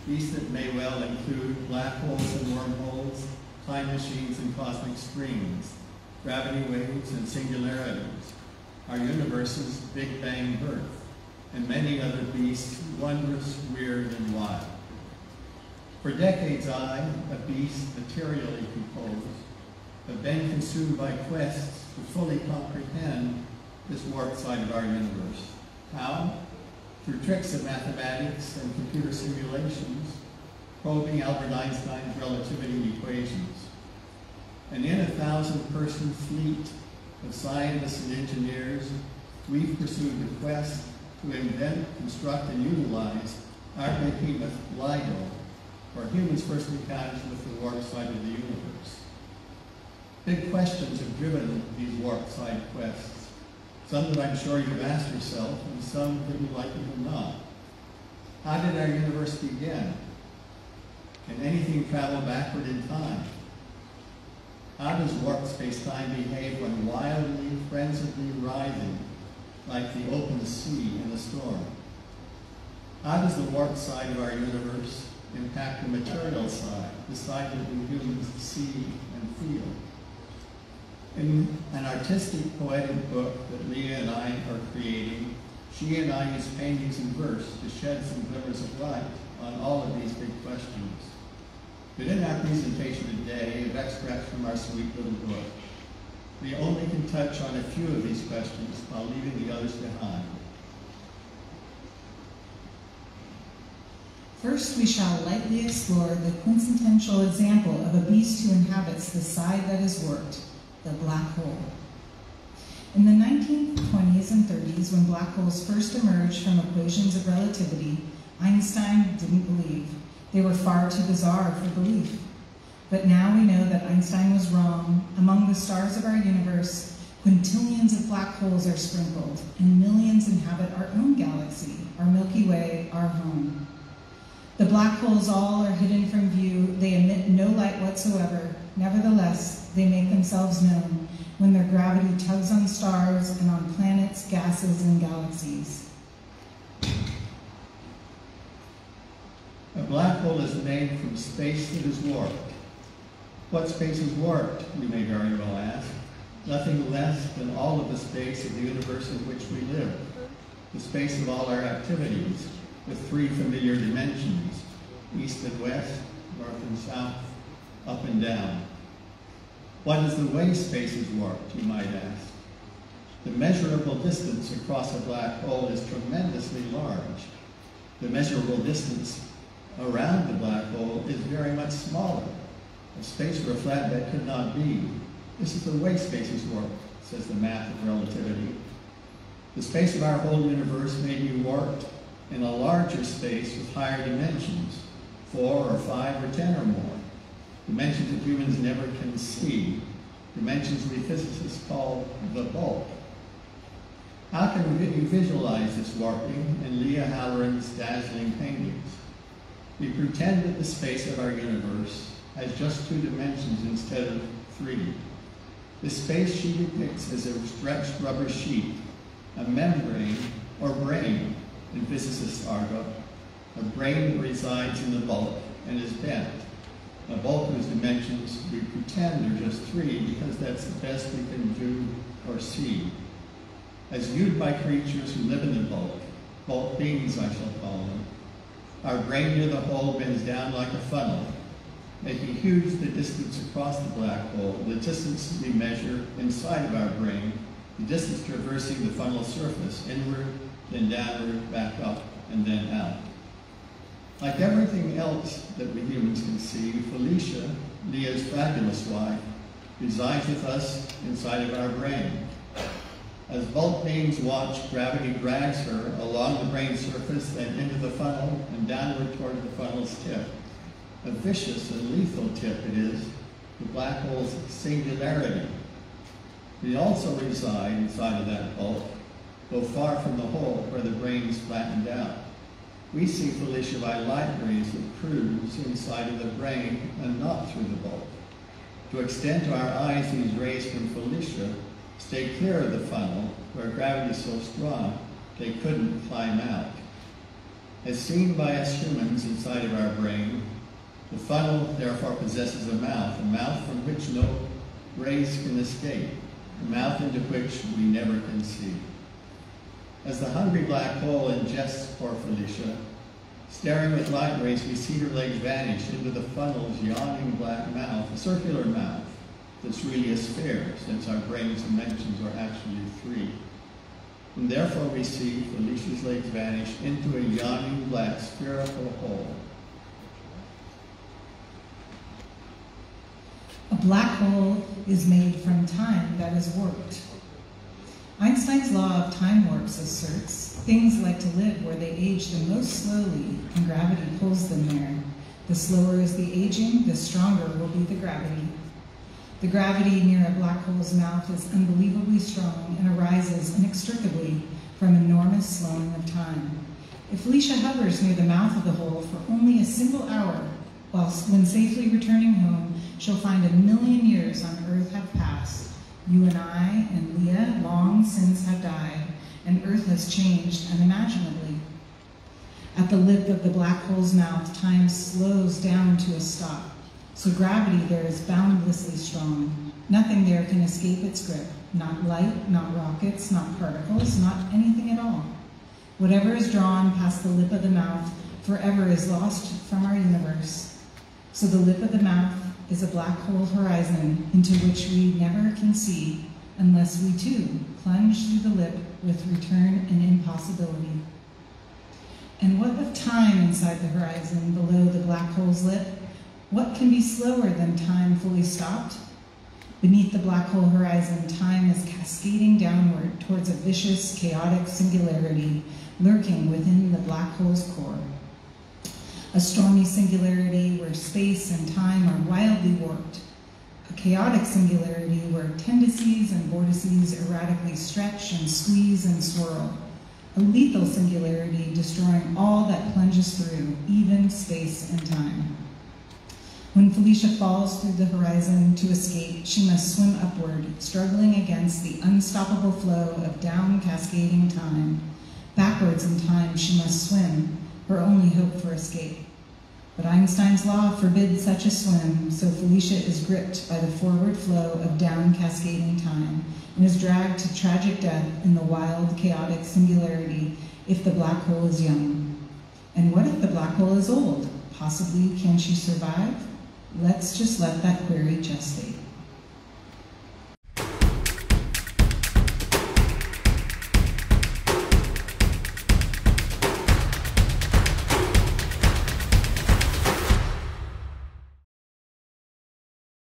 These that may well include black holes and wormholes, time machines and cosmic streams, gravity waves and singularities, our universe's Big Bang birth, and many other beasts, wondrous, weird, and wild. For decades I, a beast materially composed, have been consumed by quests to fully comprehend this warped side of our universe. How? Through tricks of mathematics and computer simulations, probing Albert Einstein's relativity equations. And in a 1,000-person fleet of scientists and engineers, we've pursued the quest to invent, construct, and utilize our behemoth LIGO, or humans' first encounters with the warped side of the universe. Big questions have driven these warped side quests, some that I'm sure you've asked yourself, and some that you likely have not. How did our universe begin? Can anything travel backward in time? How does warped space-time behave when wildly, frenziedly rising, like the open sea in a storm? How does the warped side of our universe impact the material side, the side that we humans see and feel? In an artistic, poetic book that Leah and I are creating, she and I use paintings and verse to shed some glimmers of light on all of these big questions. But in our presentation today of extracts from our sweet little book, we only can touch on a few of these questions while leaving the others behind. First, we shall lightly explore the quintessential example of a beast who inhabits the side that is warped, the black hole. In the 1920s and 30s, when black holes first emerged from equations of relativity, Einstein didn't believe. They were far too bizarre for belief. But now we know that Einstein was wrong. Among the stars of our universe, quintillions of black holes are sprinkled, and millions inhabit our own galaxy, our Milky Way, our home. The black holes all are hidden from view. They emit no light whatsoever. Nevertheless, they make themselves known when their gravity tugs on stars and on planets, gases, and galaxies. A black hole is made from space that is warped. What space is warped, we may very well ask? Nothing less than all of the space of the universe in which we live, the space of all our activities, with three familiar dimensions, east and west, north and south, up and down. What is the way space is warped, you might ask? The measurable distance across a black hole is tremendously large. The measurable distance around the black hole is very much smaller. A space for a flatbed could not be. This is the way space is warped, says the math of relativity. The space of our whole universe may be warped in a larger space with higher dimensions, 4 or 5 or 10 or more. Dimensions that humans never can see, dimensions we physicists call the bulk. How can we visualize this warping in Lìa Hallóranín's dazzling paintings? We pretend that the space of our universe has just 2 dimensions instead of 3. The space she depicts as a stretched rubber sheet, a membrane or brain in physicists' argot, a brain that resides in the bulk and is bent. A bulk whose dimensions we pretend are just 3 because that's the best we can do or see. As viewed by creatures who live in the bulk beings I shall call them, our brain near the hole bends down like a funnel, making huge the distance across the black hole, the distance we measure inside of our brain, the distance traversing the funnel surface, inward, then downward, back up, and then out. Like everything else that we humans can see, Felicia, Leah's fabulous wife, resides with us inside of our brain. As bulk beings watch, gravity drags her along the brain surface and into the funnel and downward toward the funnel's tip. A vicious and lethal tip it is, the black hole's singularity. We also reside inside of that bulk, though far from the hole where the brain is flattened out. We see Felicia by light rays that cruise inside of the brain and not through the bulk. To extend to our eyes these rays from Felicia, stay clear of the funnel where gravity is so strong they couldn't climb out. As seen by us humans in inside of our brain. The funnel, therefore, possesses a mouth from which no rays can escape, a mouth into which we never can see. As the hungry black hole ingests poor Felicia, staring with light rays, we see her legs vanish into the funnel's yawning black mouth, a circular mouth that's really a sphere, since our brain's dimensions are actually 3. And therefore we see Felicia's legs vanish into a yawning black spherical hole. A black hole is made from time that is warped. Einstein's law of time warps asserts things like to live where they age the most slowly, and gravity pulls them there. The slower is the aging, the stronger will be the gravity. The gravity near a black hole's mouth is unbelievably strong and arises inextricably from enormous slowing of time. If Felicia hovers near the mouth of the hole for only a single hour, when safely returning home, she'll find 1,000,000 years on Earth have passed. You and I and Leah long since have died, and Earth has changed unimaginably. At the lip of the black hole's mouth, time slows down to a stop. So gravity there is boundlessly strong. Nothing there can escape its grip. Not light, not rockets, not particles, not anything at all. Whatever is drawn past the lip of the mouth forever is lost from our universe. So the lip of the mouth is a black hole horizon into which we never can see unless we too plunge through the lip with return and impossibility. And what of time inside the horizon below the black hole's lip? What can be slower than time fully stopped? Beneath the black hole horizon, time is cascading downward towards a vicious, chaotic singularity lurking within the black hole's core. A stormy singularity where space and time are wildly warped. A chaotic singularity where tendencies and vortices erratically stretch and squeeze and swirl. A lethal singularity destroying all that plunges through, even space and time. When Felicia falls through the horizon to escape, she must swim upward, struggling against the unstoppable flow of down cascading time. Backwards in time she must swim, her only hope for escape. But Einstein's law forbids such a swim, so Felicia is gripped by the forward flow of down cascading time and is dragged to tragic death in the wild, chaotic singularity if the black hole is young. And what if the black hole is old? Possibly, can she survive? Let's just let that query gestate.